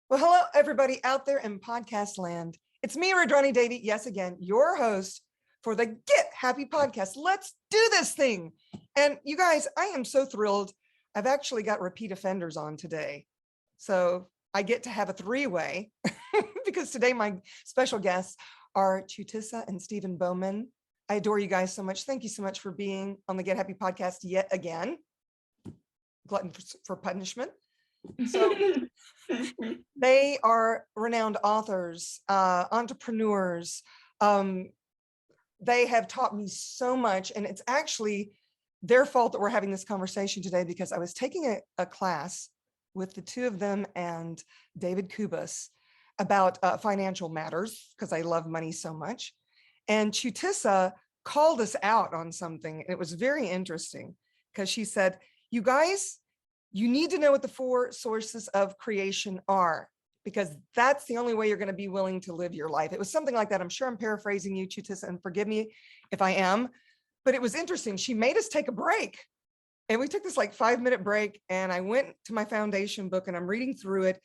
Well, hello, everybody out there in podcast land. It's me, Radrani Davey, yes, again, your host for the Get Happy podcast. Let's do this thing. And you guys, I am so thrilled. I've actually got repeat offenders on today. So I get to have a three-way because today my special guests are Chutisa and Stephen Bowman. I adore you guys so much. Thank you so much for being on the Get Happy podcast yet again. Glutton for punishment. So they are renowned authors, entrepreneurs. They have taught me so much, and it's actually their fault that we're having this conversation today because I was taking a class with the two of them and David Kubas about financial matters because I love money so much. And Chutisa called us out on something. And it was very interesting because she said, you guys, you need to know what the four sources of creation are, because that's the only way you're going to be willing to live your life. It was something like that. I'm sure I'm paraphrasing you, Chutisa, and forgive me if I am, but it was interesting. She made us take a break, and we took this like 5-minute break, and I went to my foundation book and I'm reading through it,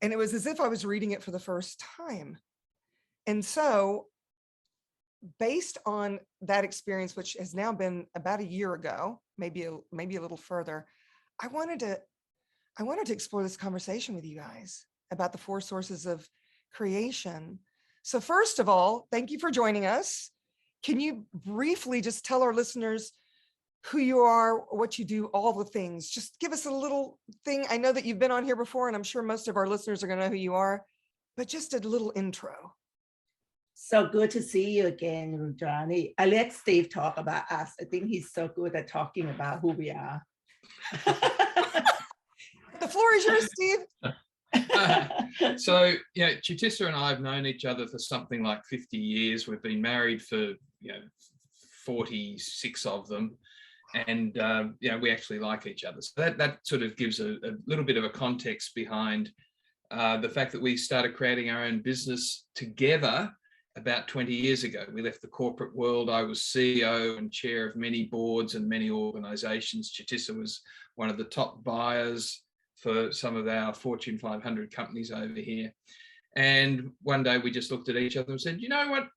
and it was as if I was reading it for the first time. And so based on that experience, which has now been about a year ago, maybe a little further, I wanted to explore this conversation with you guys about the four sources of creation. So first of all, thank you for joining us. Can you briefly just tell our listeners who you are, what you do, all the things? Just give us a little thing. I know that you've been on here before, and I'm sure most of our listeners are going to know who you are, but just a little intro. So good to see you again, Rudrani. I let Steve talk about us. I think he's so good at talking about who we are. The floor is yours, Steve. So, Chutisa and I have known each other for something like 50 years. We've been married for, 46 of them. And, we actually like each other. So that sort of gives a little bit of a context behind the fact that we started creating our own business together about 20 years ago. We left the corporate world. I was CEO and chair of many boards and many organizations. Chutisa was one of the top buyers for some of our Fortune 500 companies over here. And one day we just looked at each other and said, you know what,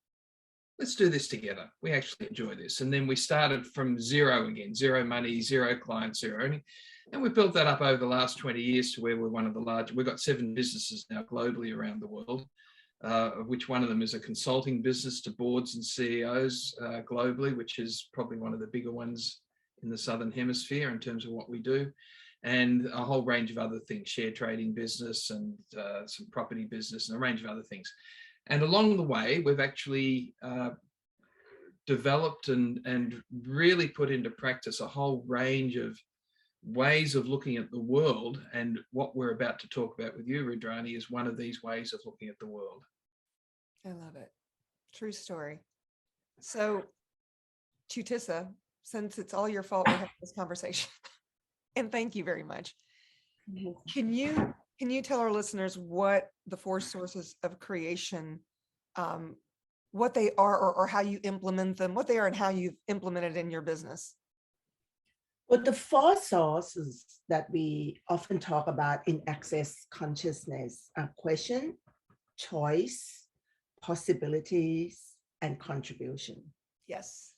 let's do this together. We actually enjoy this. And then we started from zero again, zero money, zero clients, zero earning. And we built that up over the last 20 years to where we're one of the largest. We've got 7 businesses now globally around the world, of which one of them is a consulting business to boards and CEOs globally, which is probably one of the bigger ones in the Southern Hemisphere in terms of what we do, and a whole range of other things, share trading business and some property business and a range of other things. And along the way, we've actually developed and really put into practice a whole range of ways of looking at the world, and what we're about to talk about with you, Rudrani, is one of these ways of looking at the world. I love it. True story. So, Chutisa, since it's all your fault we're having this conversation, and thank you very much. Can you tell our listeners what the four sources of creation, what they are, or how you implement them, what they are and how you've implemented in your business? Well, the four sources that we often talk about in access consciousness are question, choice, possibilities, and contribution. Yes.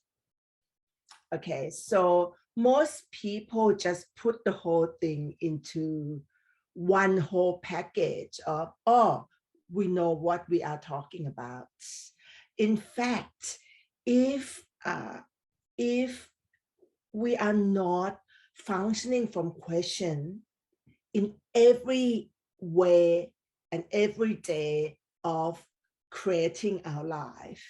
Okay, so most people just put the whole thing into one whole package of, oh, we know what we are talking about. In fact, if we are not functioning from question in every way and every day of creating our life,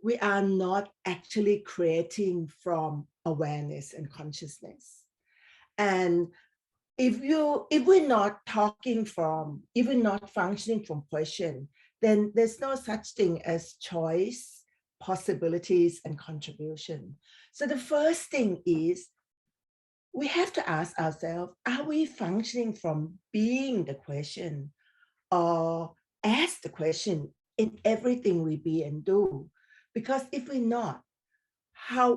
we are not actually creating from awareness and consciousness. And if we're not functioning from question, then there's no such thing as choice, possibilities, and contribution. So the first thing is we have to ask ourselves, are we functioning from being the question or as the question in everything we be and do? Because if we're not,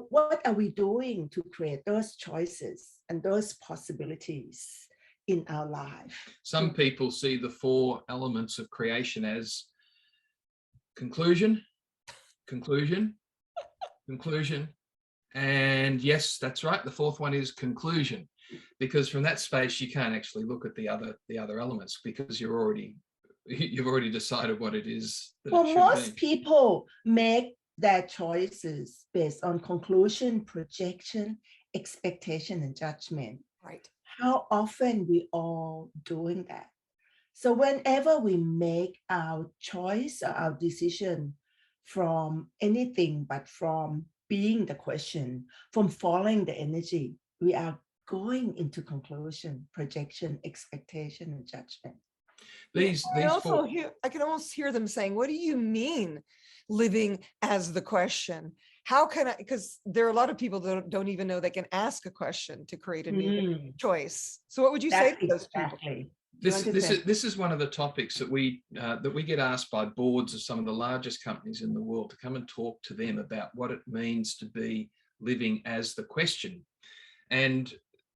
what are we doing to create those choices and those possibilities in our life. Some people see the 4 elements of creation as conclusion, conclusion, conclusion, and yes, that's right, the 4th one is conclusion, because from that space you can't actually look at the other elements, because you've already decided what it is that Well, it should most be. people make their choices based on conclusion, projection, expectation, and judgment. Right. How often we all doing that? So whenever we make our choice or our decision from anything but from being the question, from following the energy, we are going into conclusion, projection, expectation, and judgment. I can almost hear them saying, what do you mean living as the question? How can I, because there are a lot of people that don't even know they can ask a question to create a new choice. So what would you say to those people? This is one of the topics that we get asked by boards of some of the largest companies in the world to come and talk to them about what it means to be living as the question. And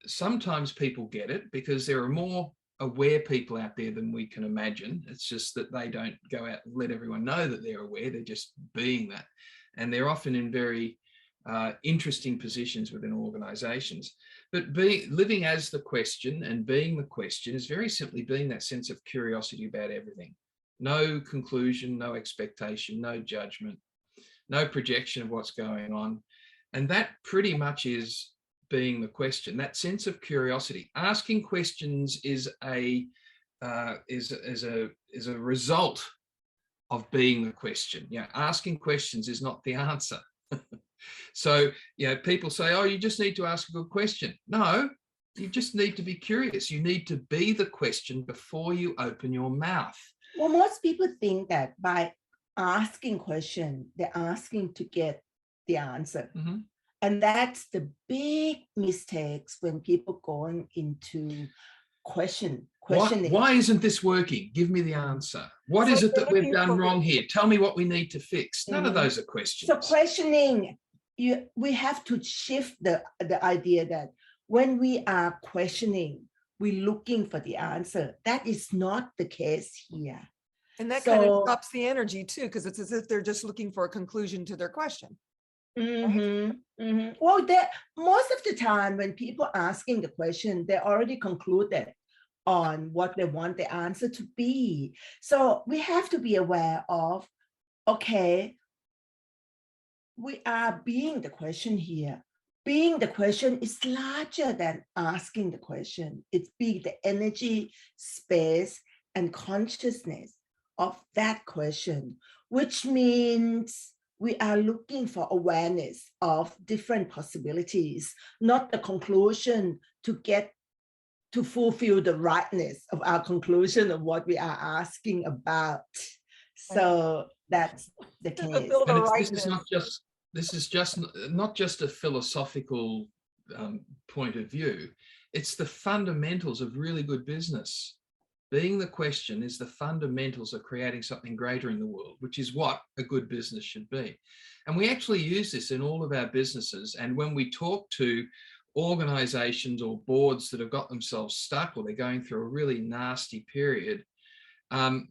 sometimes people get it because there are more aware people out there than we can imagine. It's just that they don't go out and let everyone know that they're aware. They're just being that. And they're often in very interesting positions within organizations. But living as the question and being the question is very simply being that sense of curiosity about everything. No conclusion, no expectation, no judgment, no projection of what's going on. And that pretty much is being the question, that sense of curiosity. Asking questions is a result of being the question. Yeah, asking questions is not the answer. So, people say, oh, you just need to ask a good question. No, you just need to be curious. You need to be the question before you open your mouth. Well, most people think that by asking question, they're asking to get the answer. Mm-hmm. And that's the big mistakes when people going into questioning. Why isn't this working? Give me the answer. What is it that we've done wrong here? Tell me what we need to fix. None of those are questions. So questioning, we have to shift the idea that when we are questioning, we're looking for the answer. That is not the case here. And that kind of stops the energy too, because it's as if they're just looking for a conclusion to their question. Mm-hmm, mm-hmm. Well, most of the time when people asking the question, they already concluded on what they want the answer to be. So we have to be aware of, okay, we are being the question here. Being the question is larger than asking the question. It's being the energy, space, and consciousness of that question, which means we are looking for awareness of different possibilities, not the conclusion to fulfill the rightness of our conclusion of what we are asking about. So that's the case. This is just not just a philosophical point of view. It's the fundamentals of really good business. Being the question is the fundamentals of creating something greater in the world, which is what a good business should be. And we actually use this in all of our businesses. And when we talk to organizations or boards that have got themselves stuck or they're going through a really nasty period,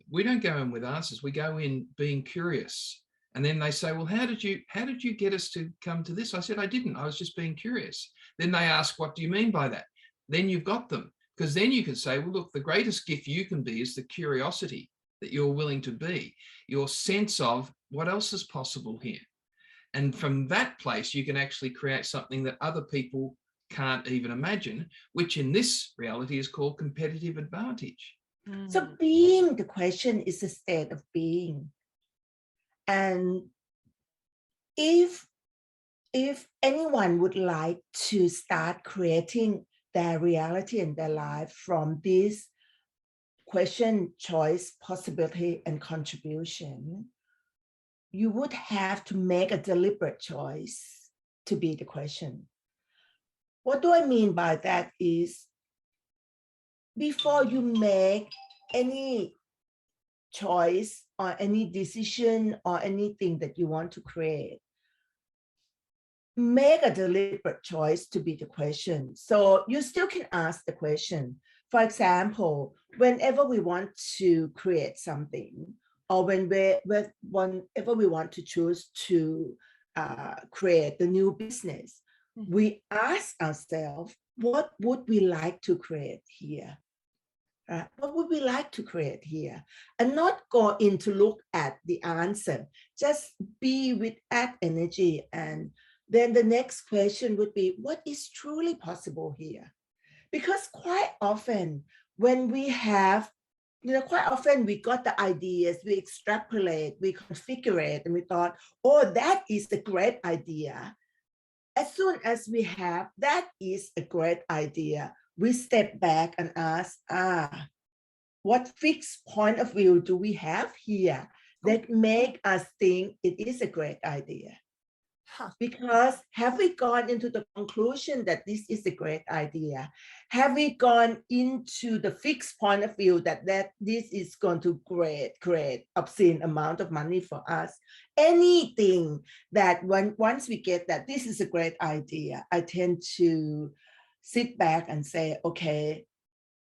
we don't go in with answers. We go in being curious. And then they say, well, how did you get us to come to this? I said, I didn't. I was just being curious. Then they ask, what do you mean by that? Then you've got them. Because then you can say, well, look, the greatest gift you can be is the curiosity that you're willing to be, your sense of what else is possible here. And from that place, you can actually create something that other people can't even imagine, which in this reality is called competitive advantage. So being the question is a state of being. And if anyone would like to start creating their reality and their life from this question, choice, possibility, and contribution, you would have to make a deliberate choice to be the question. What do I mean by that is, before you make any choice or any decision or anything that you want to create, make a deliberate choice to be the question. So you still can ask the question For example, whenever we want to create something, or whenever we want to choose to create a new business, we ask ourselves, what would we like to create here? What would we like to create here? And not go in to look at the answer, just be with that energy. And then the next question would be, what is truly possible here? Because quite often when we have, quite often we got the ideas, we extrapolate, we configure it, and we thought, oh, that is a great idea. As soon as we have, that is a great idea, we step back and ask, what fixed point of view do we have here that make us think it is a great idea? Because have we gone into the conclusion that this is a great idea? Have we gone into the fixed point of view that this is going to create obscene amount of money for us? Anything that once we get that this is a great idea, I tend to sit back and say, okay,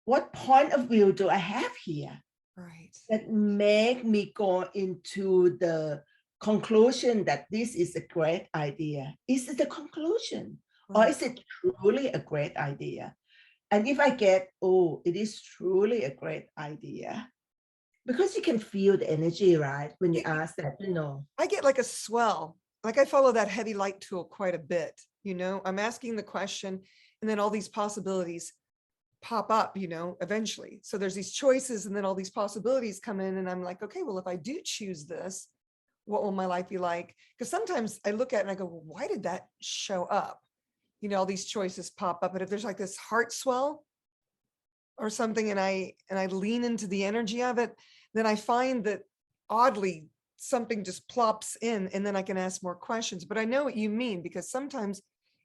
what point of view do I have here? Right. That make me go into the conclusion that this is a great idea. Is it a conclusion? Or is it truly a great idea? And if I get, oh, it is truly a great idea, because you can feel the energy, right? When you ask that, I get like a swell, like I follow that heavy light tool quite a bit, I'm asking the question and then all these possibilities pop up, eventually. So there's these choices and then all these possibilities come in and I'm like, okay, well, if I do choose this, what will my life be like? Because sometimes I look at it and I go, well, why did that show up? All these choices pop up. But if there's like this heart swell or something and I lean into the energy of it, then I find that oddly something just plops in and then I can ask more questions. But I know what you mean, because sometimes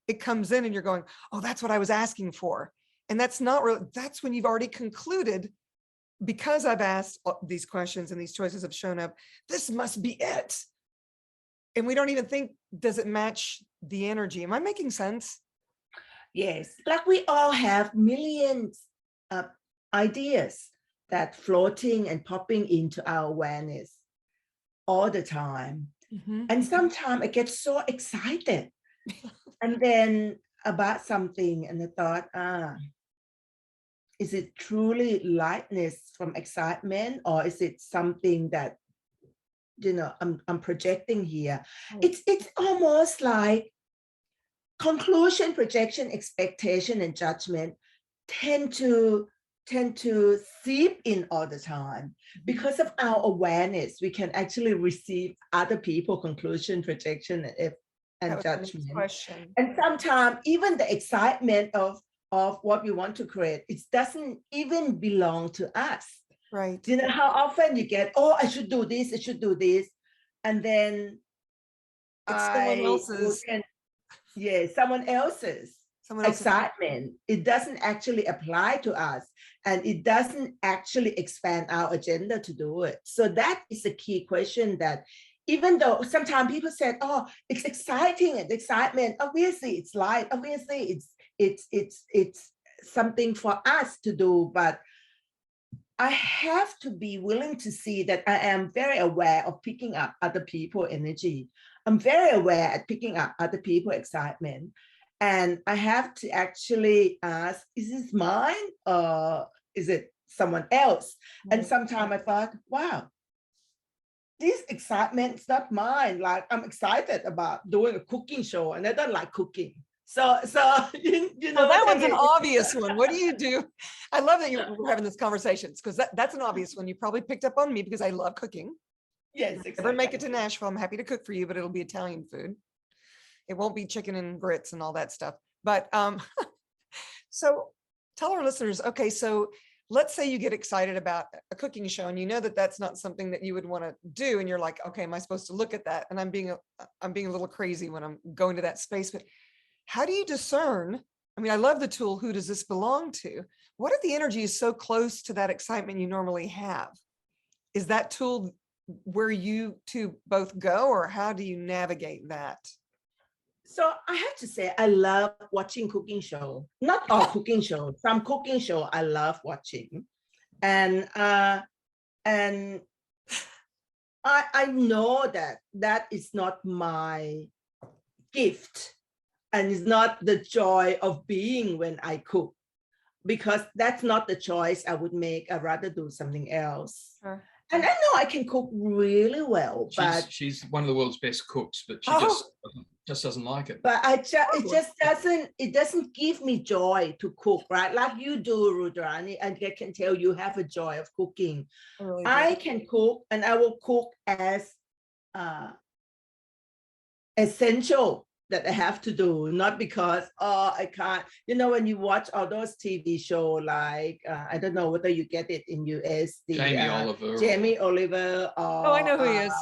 it comes in and you're going, oh, that's what I was asking for. And that's not really, that's when you've already concluded, because I've asked these questions and these choices have shown up, this must be it. And we don't even think, does it match the energy? Am I making sense? Yes, like we all have millions of ideas that floating and popping into our awareness all the time. And sometimes I get so excited and then about something and I thought, is it truly lightness from excitement, or is it something that I'm projecting here? It's almost like conclusion, projection, expectation, and judgment tend to seep in all the time. Because of our awareness, we can actually receive other people's conclusion, projection, and judgment. And sometimes even the excitement of what we want to create, it doesn't even belong to us. Right. How often you get, oh, I should do this, I should do this. And then it's someone else's. Someone else's excitement. It doesn't actually apply to us, and it doesn't actually expand our agenda to do it. So that is a key question, that even though sometimes people said, oh, it's exciting and excitement, obviously it's light, obviously it's something for us to do, but I have to be willing to see that I am very aware of picking up other people's energy. I'm very aware at picking up other people's excitement. And I have to actually ask, is this mine or is it someone else? And sometimes I thought, wow, this excitement is not mine. Like, I'm excited about doing a cooking show and I don't like cooking. So you know, that one's an obvious one. What do you do? I love that we're having this conversation, because that's an obvious one. You probably picked up on me because I love cooking. Yes, exactly. Never make it to Nashville, I'm happy to cook for you, but it'll be Italian food. It won't be chicken and grits and all that stuff. But so tell our listeners, okay, so let's say you get excited about a cooking show and you know that that's not something that you would want to do, and you're like, okay, am I supposed to look at that? And I'm being a little crazy when I'm going to that space, but how do you discern? I mean, I love the tool, who does this belong to? What if the energy is so close to that excitement you normally have? Is that tool where you two both go, or how do you navigate that? So I have to say, I love watching cooking show. Not all cooking show, some cooking show I love watching. And and I know that that is not my gift and it's not the joy of being when I cook, because that's not the choice I would make. I'd rather do something else. Sure. And I know I can cook really well, but She's one of the world's best cooks, but she just doesn't like it. but it just doesn't give me joy to cook, right? Like you do, Rudrani, and I can tell you have a joy of cooking. really I do. can cook, and I will cook as essential that I have to do, not because I can't. You know, when you watch all those TV show, like I don't know whether you get it in US, the Jamie Oliver, Oh, I know who he is.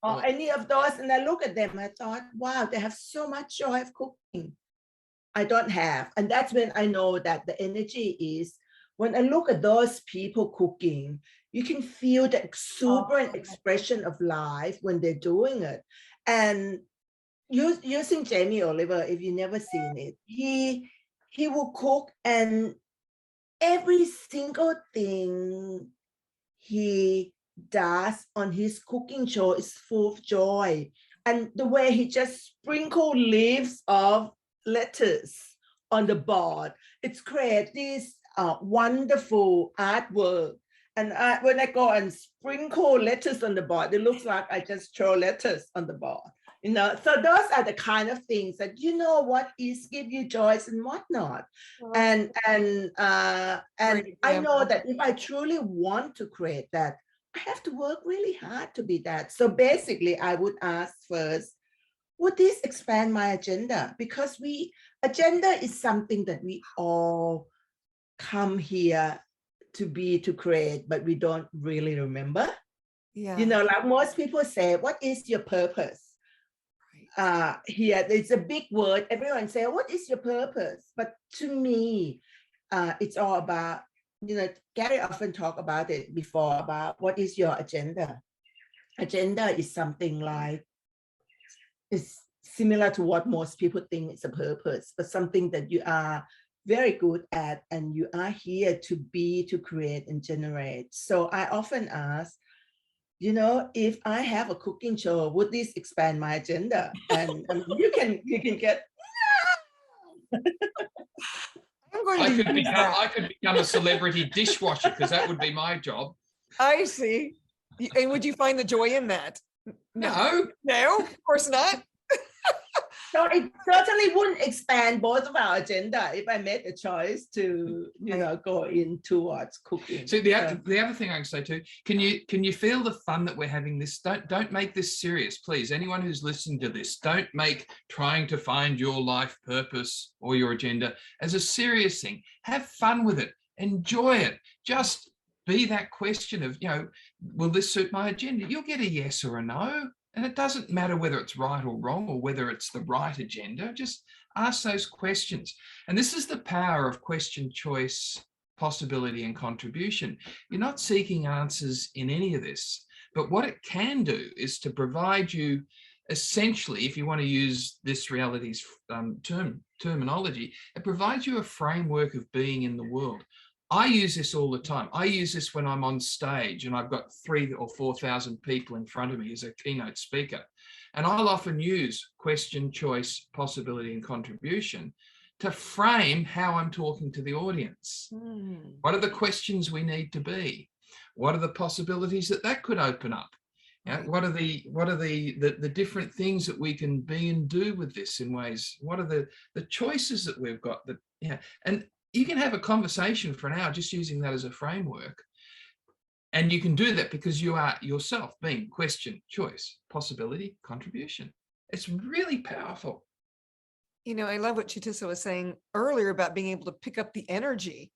or any of those, and I look at them, I thought, wow, they have so much joy of cooking. I don't have, and that's when I know that the energy is. When I look at those people cooking, you can feel the exuberant expression of life when they're doing it. And using Jamie Oliver, if you've never seen it, he will cook, and every single thing he does on his cooking show is full of joy. And the way he just sprinkle leaves of lettuce on the board, it's create this wonderful artwork. And when I go and sprinkle lettuce on the board, it looks like I just throw lettuce on the board. You know, so those are the kind of things that you know what is give you joy and whatnot. And I know that if I truly want to create that, I have to work really hard to be that. So basically, I would ask first, would this expand my agenda? Because agenda is something that we all come here to create, but we don't really remember. Yeah. You know, like most people say, what is your purpose? Here, it's a big word. Everyone say, what is your purpose? But to me, it's all about, you know, Gary often talked about it before, about what is your agenda? Agenda is something like, it's similar to what most people think is a purpose, but something that you are very good at and you are here to create and generate. So I often ask, you know, if I have a cooking show, would this expand my agenda? And you can get. I could become a celebrity dishwasher, because that would be my job. I see. And would you find the joy in that? No, of course not. So it certainly wouldn't expand both of our agenda if I made a choice to, you know, go in towards cooking. So the other thing I can say too, can you feel the fun that we're having this? Don't make this serious, please. Anyone who's listening to this, don't make trying to find your life purpose or your agenda as a serious thing. Have fun with it. Enjoy it. Just be that question of, you know, will this suit my agenda? You'll get a yes or a no. And it doesn't matter whether it's right or wrong or whether it's the right agenda. Just ask those questions. And this is the power of question, choice, possibility, and contribution. You're not seeking answers in any of this, but what it can do is to provide you, essentially, if you want to use this reality's terminology, it provides you a framework of being in the world. I use this all the time. I use this when I'm on stage and I've got 3,000 or 4,000 people in front of me as a keynote speaker. And I'll often use question, choice, possibility, and contribution to frame how I'm talking to the audience. What are the questions we need to be? What are the possibilities that could open up? You know, what are the different things that we can be and do with this in ways? What are the choices that we've got? That, yeah, and you can have a conversation for an hour just using that as a framework. And you can do that because you are yourself being question, choice, possibility, contribution. It's really powerful. You know, I love what Chutisa was saying earlier about being able to pick up the energy,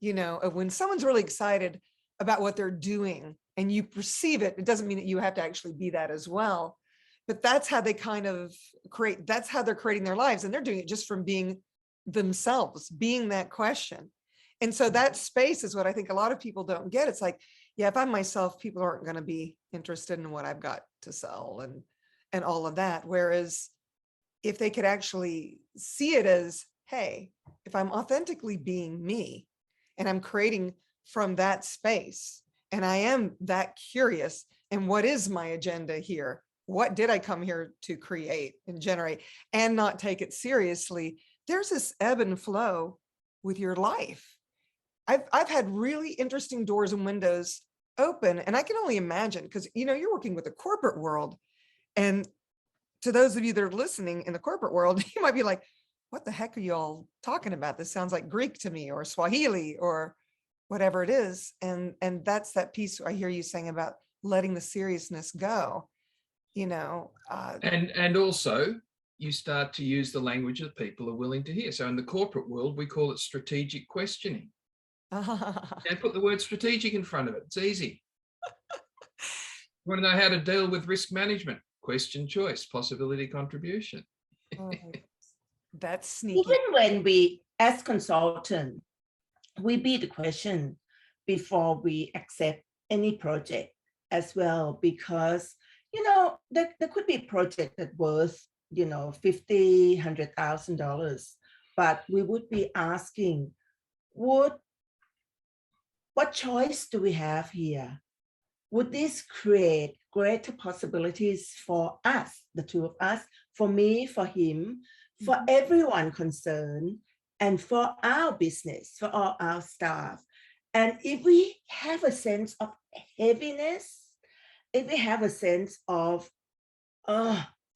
you know, of when someone's really excited about what they're doing and you perceive it. It doesn't mean that you have to actually be that as well, but that's how they kind of create, that's how they're creating their lives. And they're doing it just from being themselves, being that question. And so that space is what I think a lot of people don't get. It's like, yeah, if I'm myself, people aren't going to be interested in what I've got to sell and all of that. Whereas if they could actually see it as, hey, if I'm authentically being me and I'm creating from that space, and I am that curious, and what is my agenda here? What did I come here to create and generate, and not take it seriously? There's this ebb and flow with your life. I've had really interesting doors and windows open, and I can only imagine, because you're working with the corporate world, and to those of you that are listening in the corporate world, you might be like, what the heck are you all talking about? This sounds like Greek to me, or Swahili, or whatever it is. And that's that piece I hear you saying about letting the seriousness go, And also you start to use the language that people are willing to hear. So in the corporate world, we call it strategic questioning. And put the word strategic in front of it. It's easy. You want to know how to deal with risk management? Question, choice, possibility, contribution. Oh, that's sneaky. Even when we, as consultant, we be the question before we accept any project as well, because there could be a project that worth $50,000, $100,000, but we would be asking, what choice do we have here? Would this create greater possibilities for us, the two of us, for me, for him, for everyone concerned, and for our business, for all our staff? And if we have a sense of heaviness, if we have a sense of,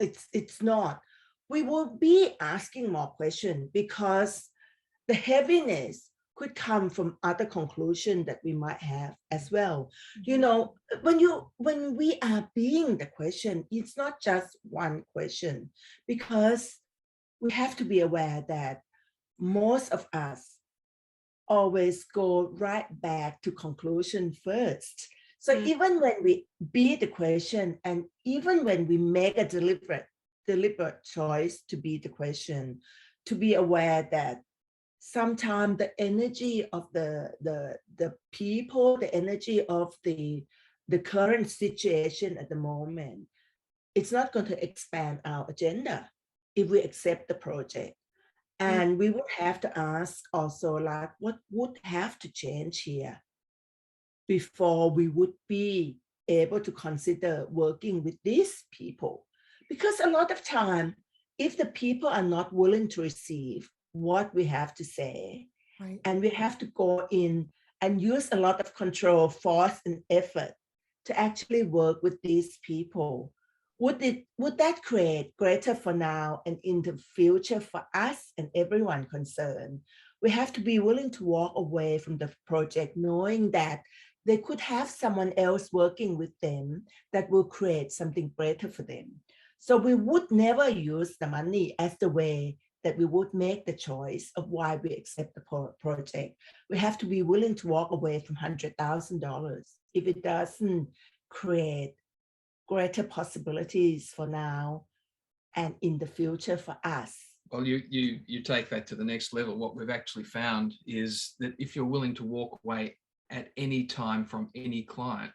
it's not, we will be asking more questions, because the heaviness could come from other conclusions that we might have as well. When we are being the question, it's not just one question, because we have to be aware that most of us always go right back to conclusion first. So even when we be the question, and even when we make a deliberate choice to be the question, to be aware that sometimes the energy of the people, the energy of the current situation at the moment, it's not going to expand our agenda if we accept the project. And we would have to ask also, like, what would have to change here before we would be able to consider working with these people? Because a lot of time, if the people are not willing to receive what we have to say, right, and we have to go in and use a lot of control, force, and effort to actually work with these people, would that create greater for now and in the future for us and everyone concerned? We have to be willing to walk away from the project knowing that they could have someone else working with them that will create something greater for them. So we would never use the money as the way that we would make the choice of why we accept the project. We have to be willing to walk away from $100,000 if it doesn't create greater possibilities for now and in the future for us. Well, you take that to the next level. What we've actually found is that if you're willing to walk away at any time from any client,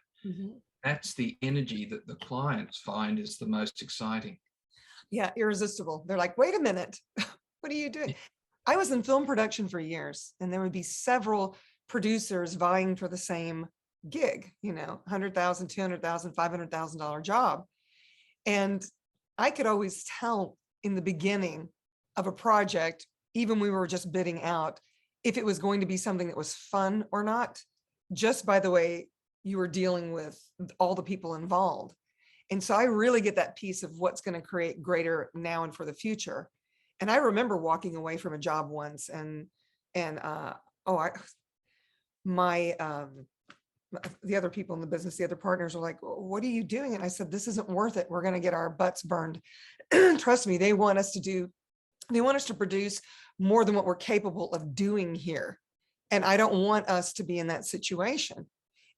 that's the energy that the clients find is the most exciting. Yeah, irresistible. They're like, wait a minute, what are you doing? I was in film production for years, and there would be several producers vying for the same gig, $100,000, $200,000, $500,000 job. And I could always tell in the beginning of a project, even we were just bidding out, if it was going to be something that was fun or not, just by the way you were dealing with all the people involved. And so I really get that piece of what's going to create greater now and for the future. And I remember walking away from a job once, and the other people in the business, the other partners were like, what are you doing? And I said, this isn't worth it. We're going to get our butts burned. Trust me, they want us to produce more than what we're capable of doing here. And I don't want us to be in that situation.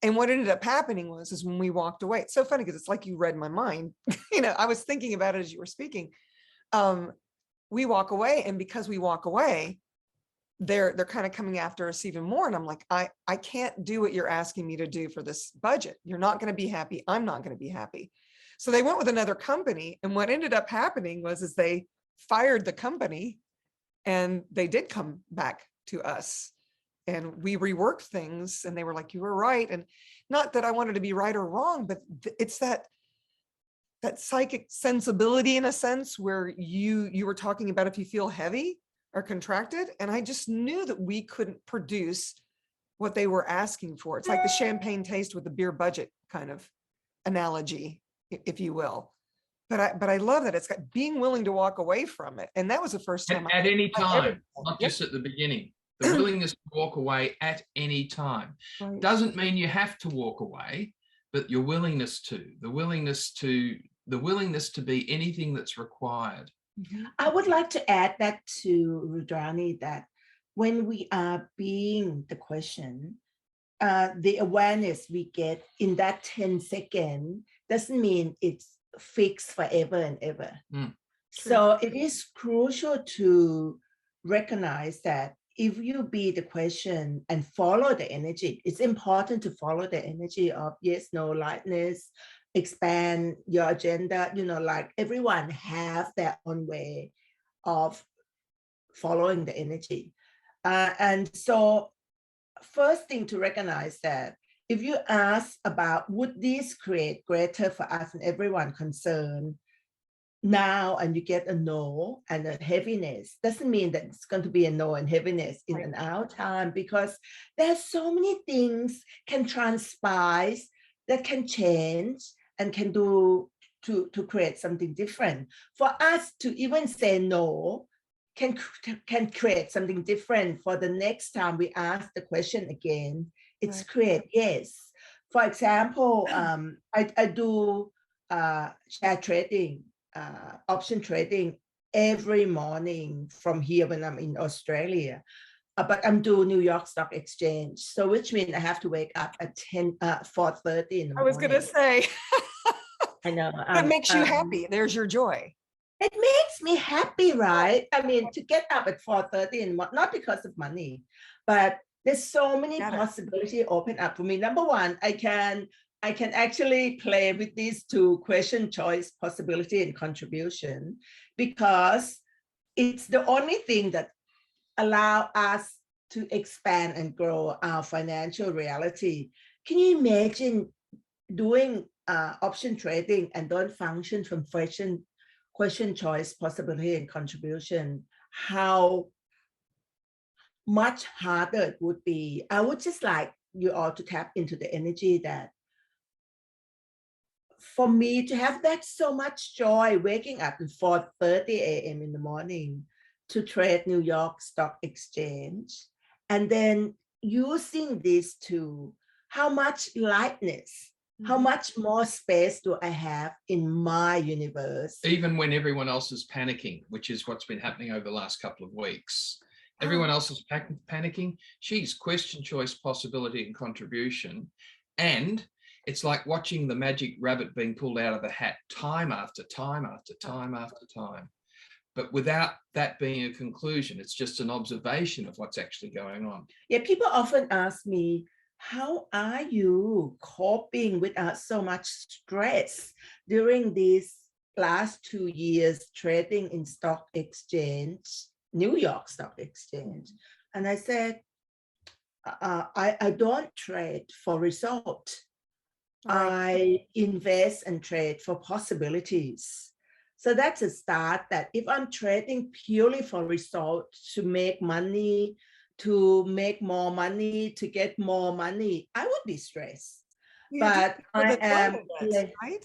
And what ended up happening is when we walked away, it's so funny because it's like you read my mind. I was thinking about it as you were speaking. We walk away, and because we walk away, they're kind of coming after us even more. And I'm like, I can't do what you're asking me to do for this budget. You're not going to be happy. I'm not going to be happy. So they went with another company. And what ended up happening was they fired the company, and they did come back to us, and we reworked things, and they were like, you were right. And not that I wanted to be right or wrong, but it's that psychic sensibility, in a sense, where you were talking about if you feel heavy or contracted, and I just knew that we couldn't produce what they were asking for. It's like the champagne taste with the beer budget kind of analogy, if you will. But I love that it's got being willing to walk away from it, and that was the first time At any time, not Yep. just at the beginning. The willingness to walk away at any time. Right. Doesn't mean you have to walk away, but your willingness to, the willingness to be anything that's required. I would like to add that to Rudrani, that when we are being the question, the awareness we get in that 10 seconds doesn't mean it's fixed forever and ever. So it is crucial to recognize that if you be the question and follow the energy, it's important to follow the energy of yes, no, lightness, expand your agenda, like everyone have their own way of following the energy. And so first thing to recognize that if you ask about would this create greater for us and everyone concerned now, and you get a no and a heaviness, doesn't mean that it's going to be a no and heaviness in an hour time, because there's so many things can transpire that can change and can do to create something different. For us to even say no can create something different for the next time we ask the question again. It's create yes. For example, I do share trading, option trading every morning from here when I'm in Australia, but I'm doing New York Stock Exchange, so which means I have to wake up at 4:30 in the morning. I was gonna say, I know. that makes you happy. There's your joy. It makes me happy, right? I mean, to get up at 4:30 and not because of money, but there's so many possibilities open up for me. Number one, I can actually play with these two question, choice, possibility, and contribution, because it's the only thing that allow us to expand and grow our financial reality. Can you imagine doing option trading and don't function from question, choice, possibility, and contribution? How much harder it would be. I would just like you all to tap into the energy that for me to have that so much joy waking up at 4:30 a.m. in the morning to trade New York Stock Exchange, and then using these two, how much lightness, how much more space do I have in my universe? Even when everyone else is panicking, which is what's been happening over the last couple of weeks. Everyone else is panicking. She's question, choice, possibility, and contribution. And it's like watching the magic rabbit being pulled out of the hat time after time after time after time. But without that being a conclusion, it's just an observation of what's actually going on. Yeah, people often ask me, how are you coping without so much stress during these last 2 years trading in stock exchange, New York Stock Exchange? And I said, I don't trade for result. I invest and trade for possibilities. So that's a start, that if I'm trading purely for result, to make money, to make more money, to get more money, I would be stressed. But I am, right?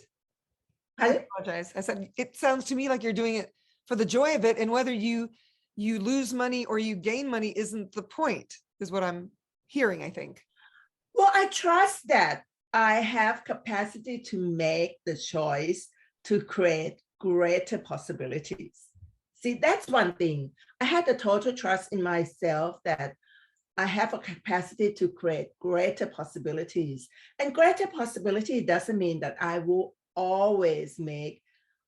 I apologize. I said, it sounds to me like you're doing it for the joy of it, and whether you lose money or you gain money isn't the point, is what I'm hearing, I think. Well, I trust that I have capacity to make the choice to create greater possibilities. See, that's one thing. I had a total trust in myself that I have a capacity to create greater possibilities. And greater possibility doesn't mean that I will always make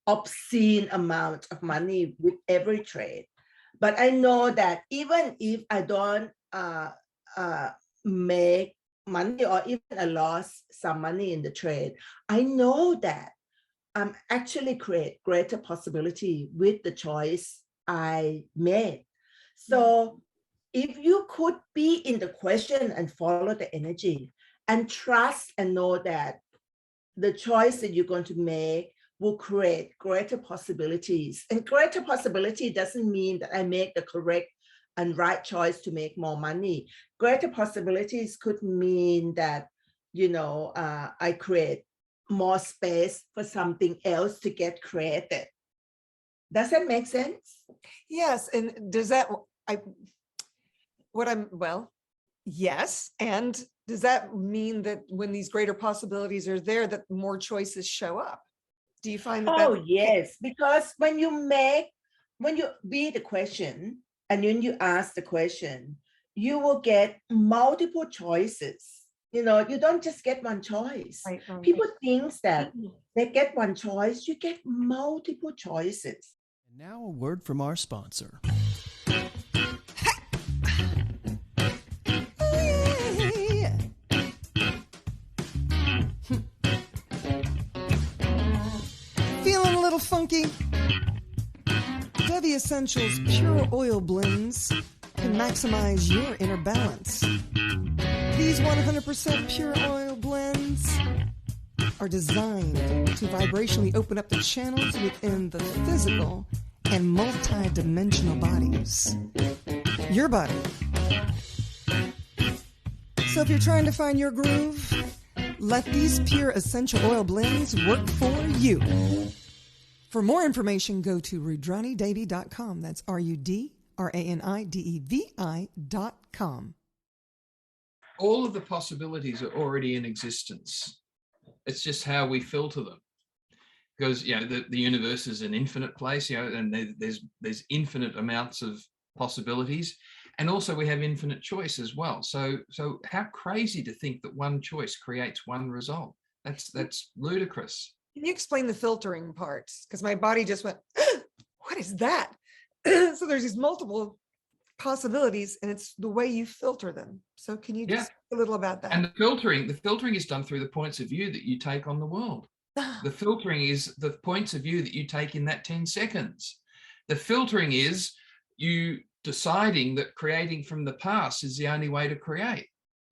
obscene amount of money with every trade. But I know that even if I don't make money, or even I lost some money in the trade, I know that actually create greater possibility with the choice I made. So if you could be in the question and follow the energy and trust and know that the choice that you're going to make will create greater possibilities. And greater possibility doesn't mean that I make the correct and right choice to make more money. Greater possibilities could mean that, I create more space for something else to get created. Does that make sense? Yes. And does yes. And does that mean that when these greater possibilities are there, that more choices show up? Do you find that? Oh, yes. Because when you be the question and when you ask the question, you will get multiple choices. You don't just get one choice. Right. People think that they get one choice, you get multiple choices. And now a word from our sponsor. Feeling a little funky? Devi Essentials Pure Oil Blends can maximize your inner balance. These 100% pure oil blends are designed to vibrationally open up the channels within the physical and multi-dimensional bodies. Your body. So if you're trying to find your groove, let these pure essential oil blends work for you. For more information, go to rudranidevi.com. That's RUDRANIDEVI.com. All of the possibilities are already in existence. It's just how we filter them. Because the universe is an infinite place, and there's infinite amounts of possibilities. And also we have infinite choice as well. So how crazy to think that one choice creates one result. That's ludicrous. Can you explain the filtering part? Because my body just went, what is that? So there's these multiple possibilities, and it's the way you filter them. So can you just speak a little about that? And the filtering is done through the points of view that you take on the world. The filtering is the points of view that you take in that 10 seconds. The filtering is you deciding that creating from the past is the only way to create.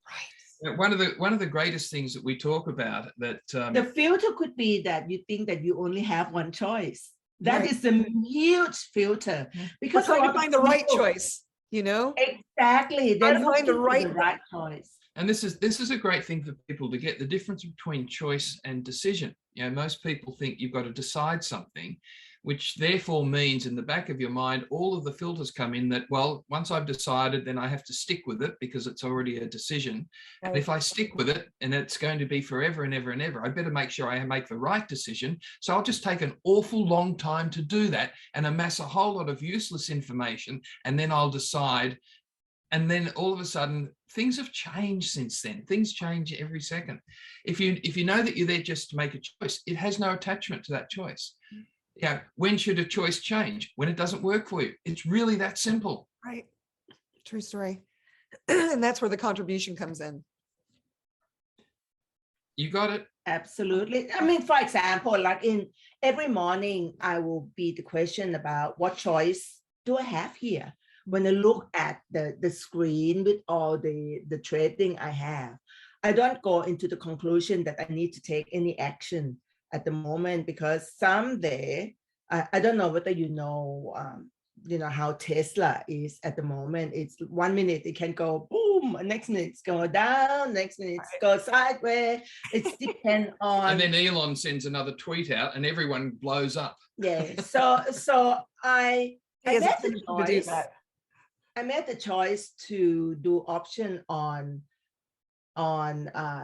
Right. One of the greatest things that we talk about that the filter could be that you think that you only have one choice. That is a huge filter, because we're trying to find the right choice. Exactly. They're looking for the right choice. And this is a great thing for people to get the difference between choice and decision. Most people think you've got to decide something, which therefore means in the back of your mind, all of the filters come in that, well, once I've decided, then I have to stick with it because it's already a decision. Right. And if I stick with it and it's going to be forever and ever and ever, I better make sure I make the right decision. So I'll just take an awful long time to do that and amass a whole lot of useless information. And then I'll decide. And then all of a sudden, things have changed since then. Things change every second. If you know that you're there just to make a choice, it has no attachment to that choice. When should a choice change? When it doesn't work for you. It's really that simple. Right. True story. And that's where the contribution comes in. You got it. Absolutely. I mean, for example, like in every morning, I will be the question about what choice do I have here? When I look at the screen with all the trading I have, I don't go into the conclusion that I need to take any action at the moment, because someday, I don't know whether you know how Tesla is at the moment. It's 1 minute it can go boom, next minute it's go down, next minute it's go sideways. It depends on. And then Elon sends another tweet out and everyone blows up. Yeah. So I made the choice to do option on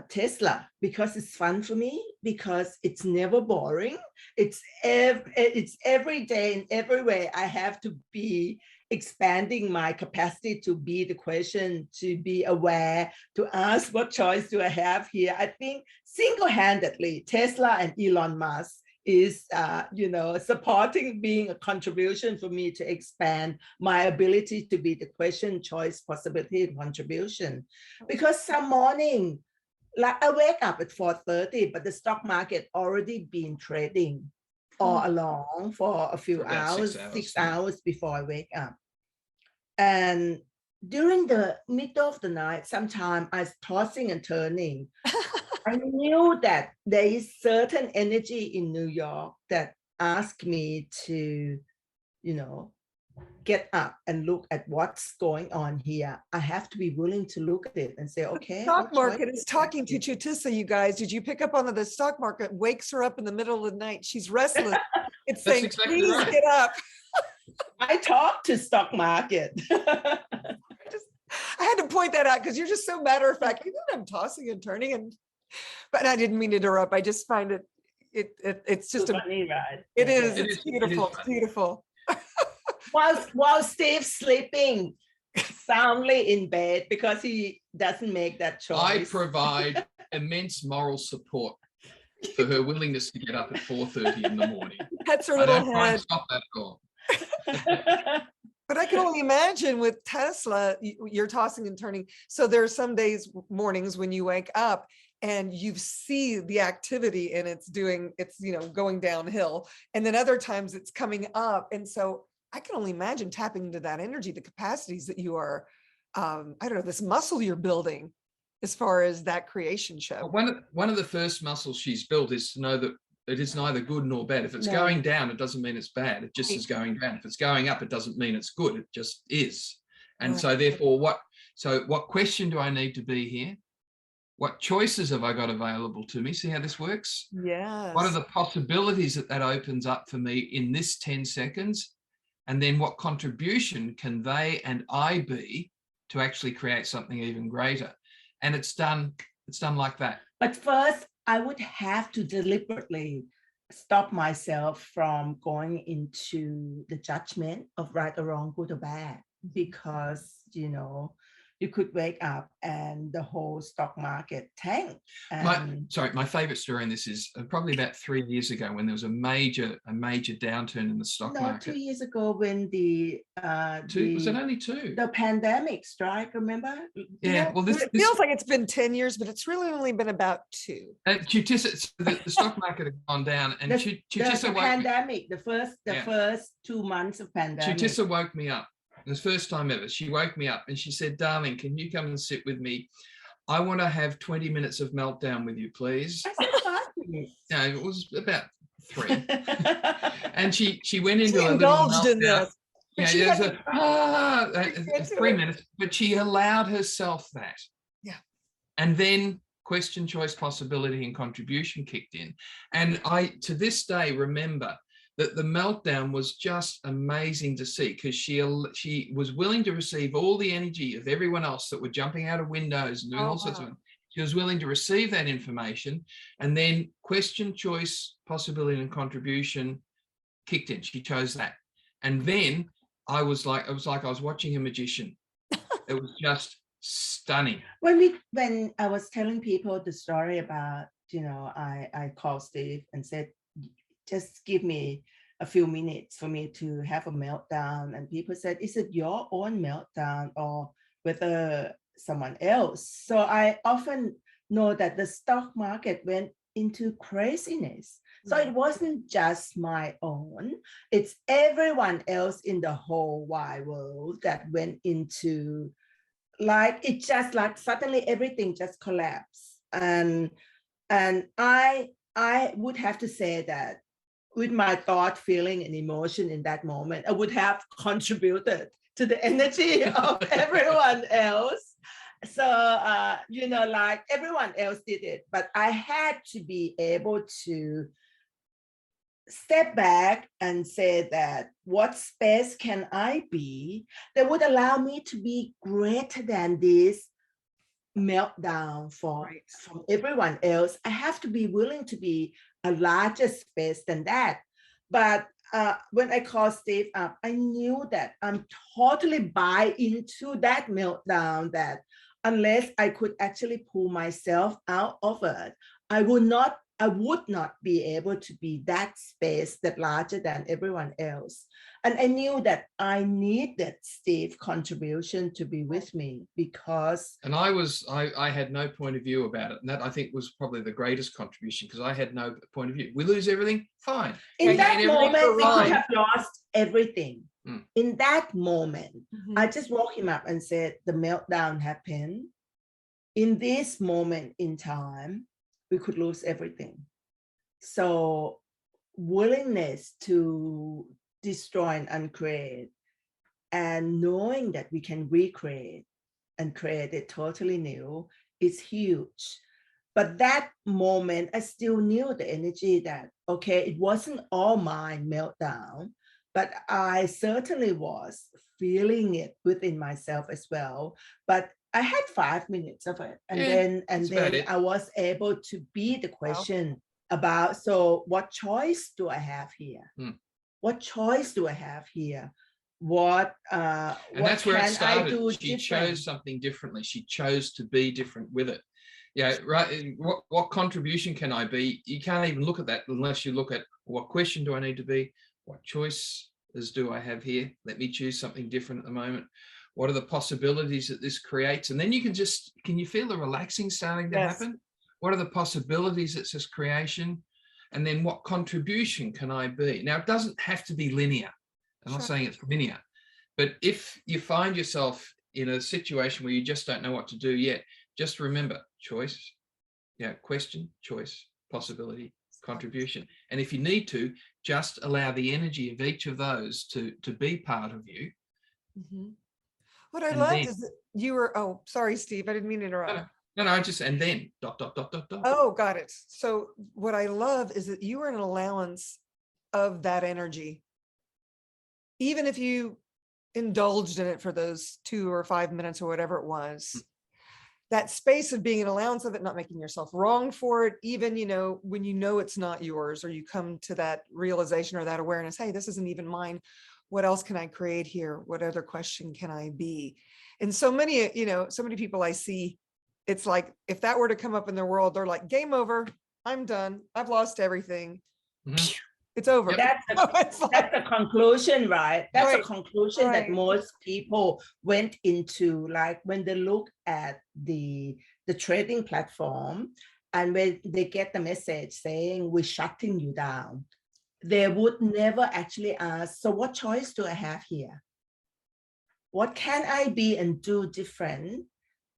Tesla because it's fun for me, because it's never boring. It's every day and everywhere I have to be expanding my capacity to be the question, to be aware, to ask what choice do I have here. I think single-handedly Tesla and Elon Musk is supporting, being a contribution for me to expand my ability to be the question, choice, possibility, and contribution. Because some morning Like I wake up at 4:30, but the stock market already been trading all along for a few For about hours, 6 hours, 6 hours before I wake up. And during the middle of the night, sometime I was tossing and turning. I knew that there is certain energy in New York that asked me to, get up and look at what's going on here. I have to be willing to look at it and say, okay. Stock market is talking to Chutisa, you guys. Did you pick up on the stock market wakes her up in the middle of the night? She's restless. It's saying, exactly please right. get up. I talk to stock market. I had to point that out because you're just so matter of fact. You know, I'm tossing and turning, but I didn't mean to interrupt. I just find it's just funny, right? It Yeah. is. It's beautiful. It's beautiful. While Steve's sleeping soundly in bed because he doesn't make that choice. I provide immense moral support for her willingness to get up at 4:30 in the morning. That's her I little don't try and head. stop that at all. But I can only imagine with Tesla, you're tossing and turning. So there are some days, mornings when you wake up and you see the activity and it's going downhill. And then other times it's coming up. And so I can only imagine tapping into that energy, the capacities that you are, I don't know, this muscle you're building as far as that creation show. One of the first muscles she's built is to know that it is neither good nor bad. If it's No. going down, it doesn't mean it's bad. It just is going down. If it's going up, it doesn't mean it's good. It just is. And Right. so therefore, what question do I need to be here? What choices have I got available to me? See how this works? Yes. What are the possibilities that opens up for me in this 10 seconds? And then what contribution can they and I be to actually create something even greater? And it's done like that. But first, I would have to deliberately stop myself from going into the judgment of right or wrong, good or bad, because, you could wake up and the whole stock market tanked. My favorite story in this is probably about 3 years ago when there was a major downturn in the stock market. 2 years ago when Was it only 2? The pandemic strike, remember? Yeah, well, It feels like it's been 10 years, but it's really only been about 2. Chutisa, the stock market had gone down, and Chutisa the woke pandemic, the first 2 months of pandemic. Chutisa woke me up. The first time ever. She woke me up and she said, "Darling, can you come and sit with me? I want to have 20 minutes of meltdown with you, please." I said 5 minutes. No, it was about 3. And she went into She a little indulged in meltdown. this. Yeah, there's 3 minutes, but she allowed herself that. Yeah. And then question, choice, possibility, and contribution kicked in. And I, to this day, remember that the meltdown was just amazing to see, because she was willing to receive all the energy of everyone else that were jumping out of windows and doing all sorts of things. She was willing to receive that information, and then question, choice, possibility, and contribution kicked in. She chose that. And then I was like I was watching a magician. It was just stunning. When I was telling people the story about, I called Steve and said, just give me a few minutes for me to have a meltdown. And people said, is it your own meltdown or whether someone else? So I often know that the stock market went into craziness. So it wasn't just my own, it's everyone else in the whole wide world that went into, it just suddenly everything just collapsed. And I would have to say that with my thought, feeling, and emotion in that moment, I would have contributed to the energy of everyone else. So, everyone else did it, but I had to be able to step back and say that what space can I be that would allow me to be greater than this meltdown from everyone else. I have to be willing to be a larger space than that. But when I called Steve up, I knew that I'm totally buy into that meltdown, that unless I could actually pull myself out of it, I would not I would not be able to be that space that larger than everyone else. And I knew that I needed Steve's contribution to be with me because. And I had no point of view about it. And that I think was probably the greatest contribution because I had no point of view. We lose everything, fine. In that moment, we could fine. have lost everything. Mm. In that moment, Mhm. I just woke him up and said, the meltdown happened. In this moment in time, we could lose everything. So willingness to destroy and uncreate, and knowing that we can recreate and create it totally new is huge. But that moment, I still knew the energy that, okay, it wasn't all my meltdown, but I certainly was feeling it within myself as well. But I had 5 minutes of it. And then I was able to be the question about, so what choice do I have here? What choice do I have here? And that's where it started. She different? chose something differently. She chose to be different with it. Yeah, right. What contribution can I be? You can't even look at that unless you look at what question do I need to be? What choices do I have here? Let me choose something different at the moment. What are the possibilities that this creates? And then you can you feel the relaxing starting to happen? What are the possibilities that this creation? And then what contribution can I be? Now, it doesn't have to be linear. I'm not saying it's linear, but if you find yourself in a situation where you just don't know what to do yet, just remember choice, question, choice, possibility, contribution. And if you need to, just allow the energy of each of those to be part of you. Mm-hmm. What I loved is that you were, oh, sorry, Steve, I didn't mean to interrupt. No, and then ... Oh, got it. So what I love is that you were an allowance of that energy. Even if you indulged in it for those 2 or 5 minutes or whatever it was, that space of being an allowance of it, not making yourself wrong for it, even, when it's not yours, or you come to that realization or that awareness, hey, this isn't even mine. What else can I create here? What other question can I be? And so many people I see, it's like, if that were to come up in their world, they're like, game over, I'm done. I've lost everything. Mm-hmm. It's over. That's a conclusion, right? That's a conclusion that most people went into, like when they look at the trading platform and when they get the message saying we're shutting you down, they would never actually ask, so what choice do I have here? What can I be and do different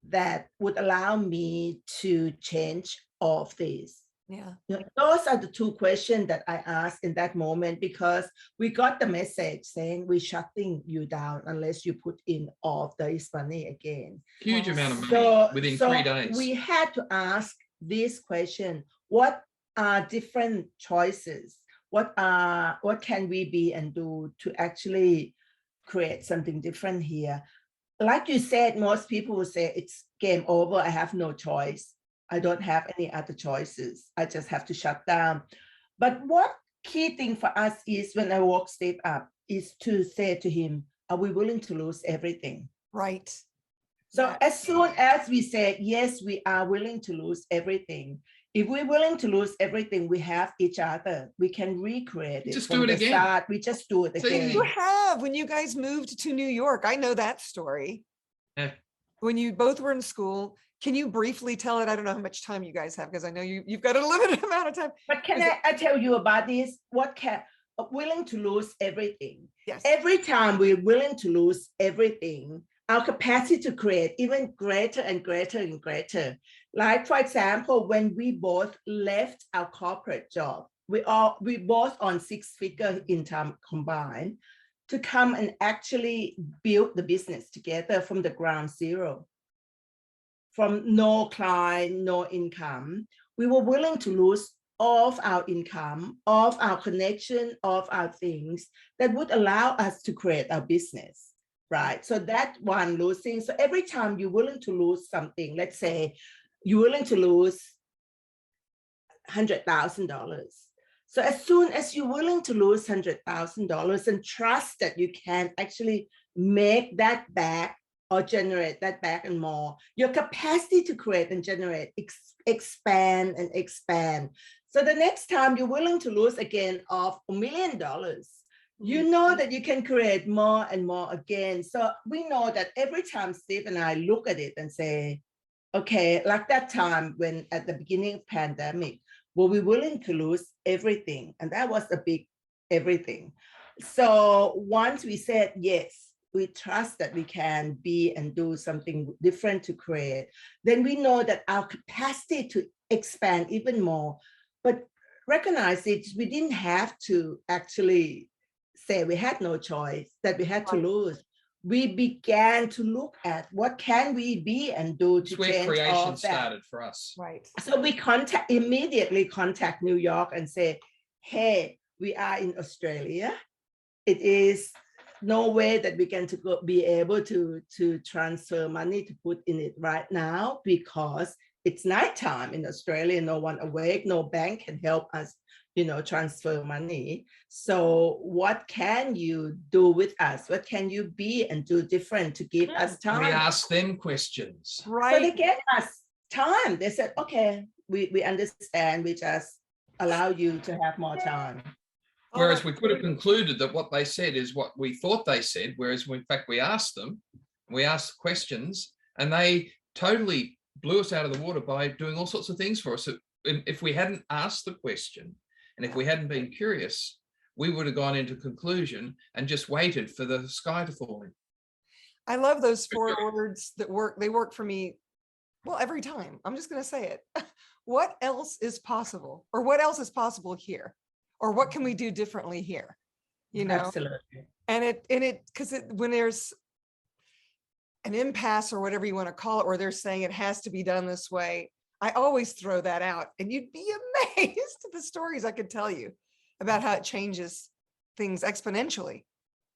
that would allow me to change all of these? Yeah. Those are the 2 questions that I asked in that moment, because we got the message saying we're shutting you down unless you put in all of this money again. Huge amount of money within 3 days. We had to ask this question: what are different choices? What can we be and do to actually create something different here? Like you said, most people will say it's game over. I have no choice. I don't have any other choices. I just have to shut down. But what key thing for us is, when I woke Steve up, is to say to him, are we willing to lose everything? Right. So as soon as we say, yes, we are willing to lose everything. If we're willing to lose everything, we have each other. We can recreate it. Just do it again. Start. We just do it again. You have, when you guys moved to New York, I know that story. Yeah. When you both were in school, can you briefly tell it? I don't know how much time you guys have, because I know you've got a limited amount of time. But can I tell you about this? Willing to lose everything. Yes. Every time we're willing to lose everything, our capacity to create even greater and greater and greater. Like, for example, when we both left our corporate job, we both on 6-figure income combined, to come and actually build the business together from the ground zero. From no client, no income, we were willing to lose all of our income, all of our connection, all of our things that would allow us to create our business, right? So that one losing. So every time you're willing to lose something, let's say you're willing to lose $100,000. So as soon as you're willing to lose $100,000 and trust that you can actually make that back, or generate that back and more, your capacity to create and generate expand and expand. So the next time you're willing to lose again of $1 million, you know that you can create more and more again. So we know that every time Steve and I look at it and say, okay, like that time when at the beginning of pandemic, were we willing to lose everything? And that was a big everything. So once we said yes, we trust that we can be and do something different to create, then we know that our capacity to expand even more, but recognize it, we didn't have to actually say we had no choice, that we had to lose. We began to look at what can we be and do to It's where change all creation of that. started for us. Right. So we immediately contact New York and say, hey, we are in Australia. It is no way that we can be able to transfer money to put in it right now because it's nighttime in Australia, no one awake, no bank can help us, transfer money. So what can you do with us? What can you be and do different to give us time? We asked them questions. Right. So they gave us time. They said, okay, we understand, we just allow you to have more time. Whereas we could have concluded that what they said is what we thought they said, whereas in fact we asked them, we asked questions, and they totally blew us out of the water by doing all sorts of things for us. So if we hadn't asked the question, and if we hadn't been curious, we would have gone into conclusion and just waited for the sky to fall in. I love those 4 words that work. They work for me. Well, every time. I'm just going to say it. What else is possible? Or what else is possible here? Or what can we do differently here? Absolutely. And because when there's an impasse or whatever you want to call it, or they're saying it has to be done this way, I always throw that out, and you'd be amazed at the stories I could tell you about how it changes things exponentially,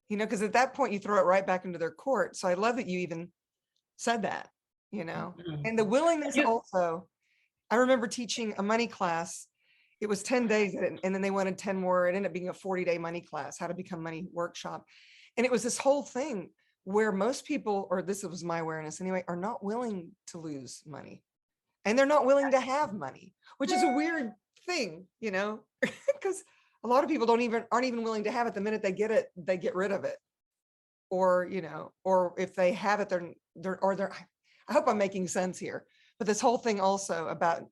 because at that point you throw it right back into their court. So I love that you even said that, and the willingness also. I remember teaching a money class. It was 10 days and then they wanted 10 more. It ended up being a 40-day money class, how to become money workshop. And it was this whole thing where most people, or this was my awareness anyway, are not willing to lose money. And they're not willing to have money, which is a weird thing, because a lot of people aren't even willing to have it. The minute they get it, they get rid of it. Or, or if they have it, I hope I'm making sense here. But this whole thing also about,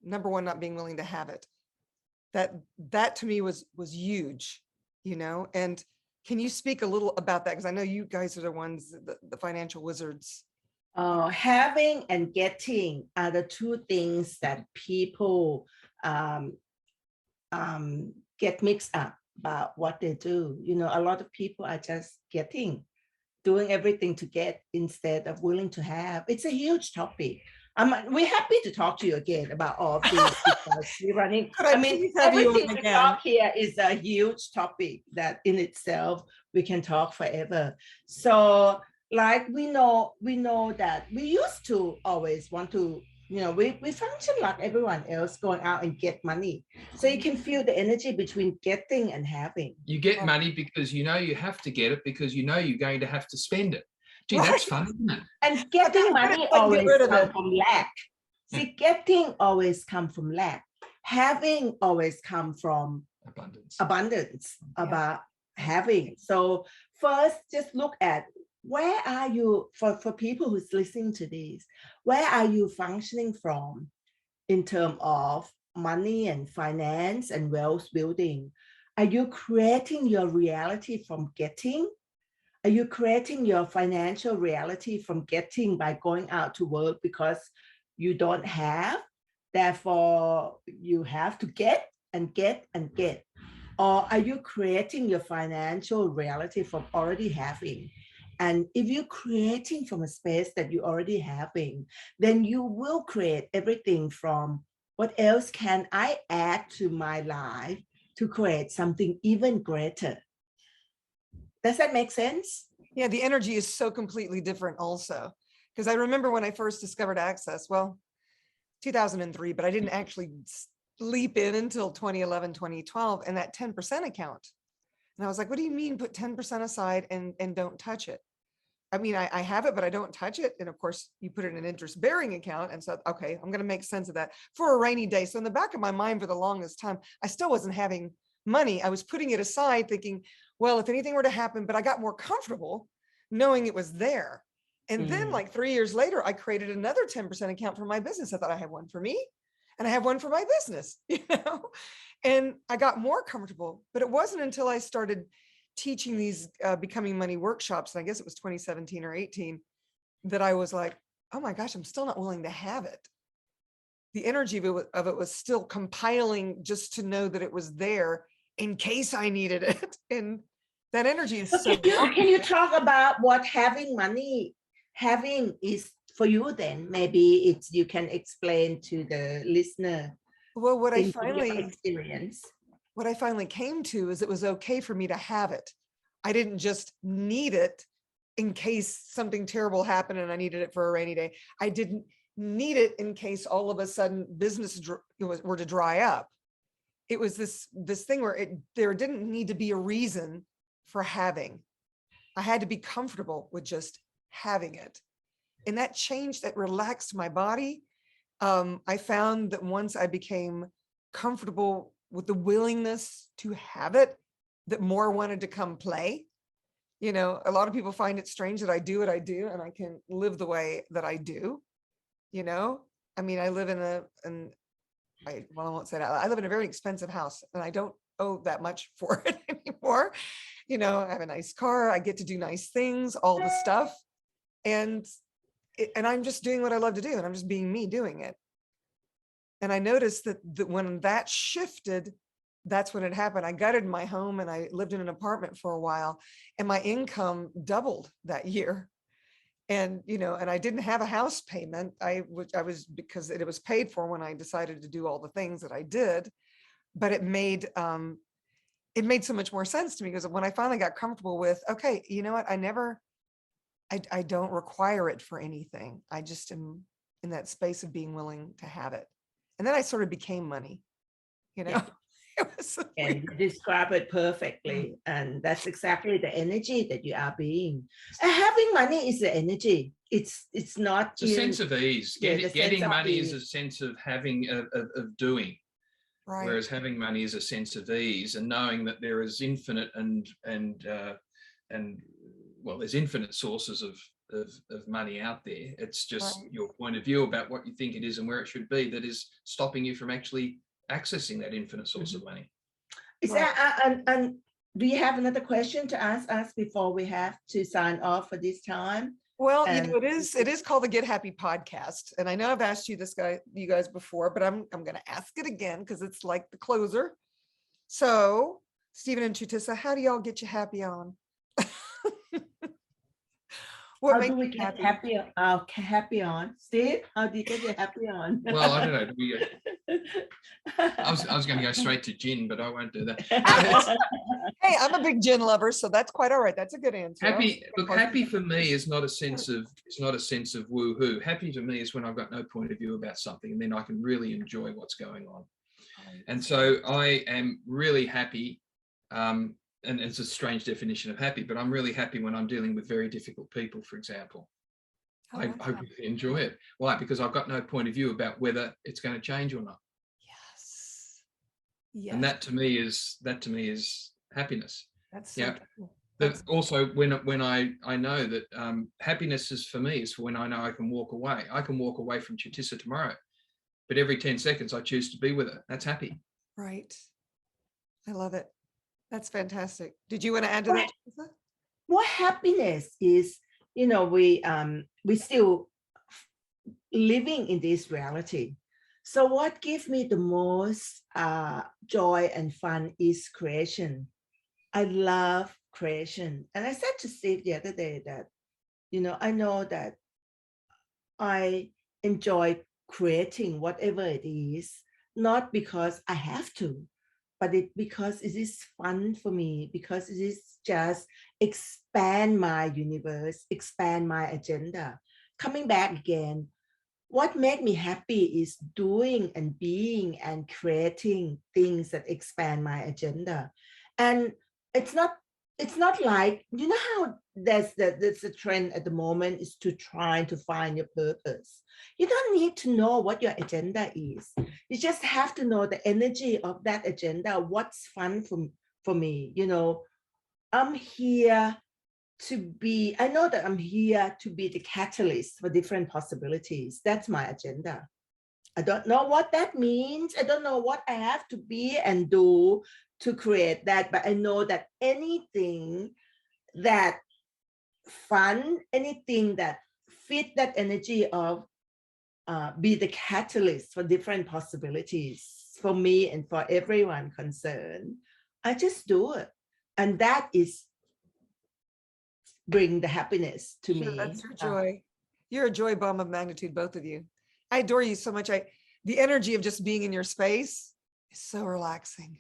number one, not being willing to have it. That to me was huge, and can you speak a little about that? Because I know you guys are the ones, the financial wizards. Having and getting are the two things that people get mixed up about what they do. A lot of people are just doing everything to get instead of willing to have. It's a huge topic. We're happy to talk to you again about all of these because we're running. Everything we talk here is a huge topic that in itself we can talk forever. So, like we know that we used to always want to, we function like everyone else, going out and get money. So you can feel the energy between getting and having. You get money because you have to get it because you're going to have to spend it. Gee, that's fun, isn't it? And getting money always comes from lack. See, getting always comes from lack. Having always comes from abundance about having. So first, just look at where are you, for people who's listening to this, where are you functioning from in terms of money and finance and wealth building? Are you creating your reality from getting? Are you creating your financial reality from getting by going out to work because you don't have? Therefore, you have to get and get and get. Or are you creating your financial reality from already having? And if you're creating from a space that you're already having, then you will create everything from what else can I add to my life to create something even greater. Does that make sense? Yeah, the energy is so completely different also. Because I remember when I first discovered Access, 2003, but I didn't actually leap in until 2011, 2012, and that 10% account. And I was like, what do you mean put 10% aside and don't touch it? I mean, I have it, but I don't touch it. And of course, you put it in an interest-bearing account. And so, okay, I'm going to make sense of that for a rainy day. So in the back of my mind for the longest time, I still wasn't having money. I was putting it aside thinking, well, if anything were to happen, but I got more comfortable knowing it was there. And then like 3 years later, I created another 10% account for my business. I thought I had one for me and I have one for my business, and I got more comfortable, but it wasn't until I started teaching these becoming money workshops, and I guess it was 2017 or 18, that I was like, oh my gosh, I'm still not willing to have it. The energy of it was still compiling just to know that it was there in case I needed it. And that energy is so can you talk about what having is for you then? Maybe it's you can explain to the listener. Well, what I finally came to is it was okay for me to have it. I didn't just need it in case something terrible happened and I needed it for a rainy day. I didn't need it in case all of a sudden business were to dry up. It was this thing where there didn't need to be a reason for having. I had to be comfortable with just having it. And that changed, that relaxed my body. I found that once I became comfortable with the willingness to have it, that more wanted to come play. A lot of people find it strange that I do what I do and I can live the way that I do. I mean, I live I won't say that. I live in a very expensive house and I don't owe that much for it anymore. I have a nice car. I get to do nice things, all the stuff. And I'm just doing what I love to do. And I'm just being me doing it. And I noticed that when that shifted, that's when it happened. I gutted my home and I lived in an apartment for a while and my income doubled that year. And, and I didn't have a house payment. I was, because it was paid for when I decided to do all the things that I did, but it made so much more sense to me because when I finally got comfortable with, okay, you know what? I don't require it for anything. I just am in that space of being willing to have it. And then I sort of became money, Yeah. It was and you describe it perfectly. And that's exactly the energy that you are being. And having money is the energy. It's not a sense of ease. Getting money is a sense of having of doing. Right. Whereas having money is a sense of ease and knowing that there is infinite and well, there's infinite sources of money out there. It's just your point of view about what you think it is and where it should be that is stopping you from actually accessing that infinite source of money. Is that and do you have another question to ask us before we have to sign off for this time? Well, it is called the Get Happy Podcast. And I know I've asked you guys before, but I'm going to ask it again because it's like the closer. So, Stephen and Chutisa, how do y'all get you happy on? How do we get happy on? Steve, how do you get you happy on? Well, I don't know. I was going to go straight to gin, but I won't do that. Hey, I'm a big gin lover, so that's quite all right. That's a good answer. Happy for me is not a sense of woohoo. Happy for me is when I've got no point of view about something, and then I can really enjoy what's going on. And so I am really happy. And it's a strange definition of happy, but I'm really happy when I'm dealing with very difficult people, for example. I really enjoy it. Why? Because I've got no point of view about whether it's going to change or not. Yes. And that to me is happiness. That's so cool. Also, when I know that happiness is for me is when I know I can walk away. I can walk away from Chutisa tomorrow, but every 10 seconds I choose to be with her. That's happy. Right. I love it. That's fantastic. Did you want to add to that, Chutisa? What happiness is, we still living in this reality. So what gives me the most joy and fun is creation. I love creation. And I said to Steve the other day that, I know that I enjoy creating whatever it is, not because I have to, but because it is fun for me, because it is just expand my universe, expand my agenda. Coming back again, what made me happy is doing and being and creating things that expand my agenda. And it's not it's not like, you know how there's a trend at the moment is to try to find your purpose. You don't need to know what your agenda is. You just have to know the energy of that agenda. What's fun for me? You know, I'm here to be, I know that I'm here to be the catalyst for different possibilities. That's my agenda. I don't know what that means. I don't know what I have to be and do to create that, but I know that anything that fun, anything that fit that energy of be the catalyst for different possibilities for me and for everyone concerned, I just do it. And that is bring the happiness to Sure, me. that's your joy. You're a joy bomb of magnitude, both of you. I adore you so much. The energy of just being in your space is so relaxing.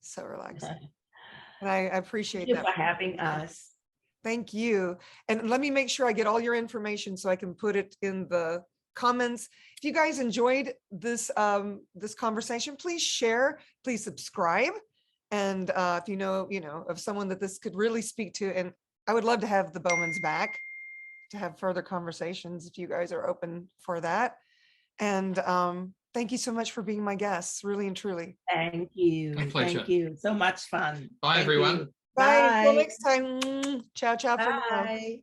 So relaxing. And I appreciate Thank you that. for having us. Thank you. And let me make sure I get all your information so I can put it in the comments. If you guys enjoyed this this conversation, please share, please subscribe. And if you know of someone that this could really speak to, and I would love to have the Bowmans back to have further conversations if you guys are open for that. And thank you so much for being my guests, really and truly. Thank you. My pleasure. Thank you. So much fun. Bye, Thank everyone. you. Bye. Till Bye. next time. Ciao, ciao for now. Bye.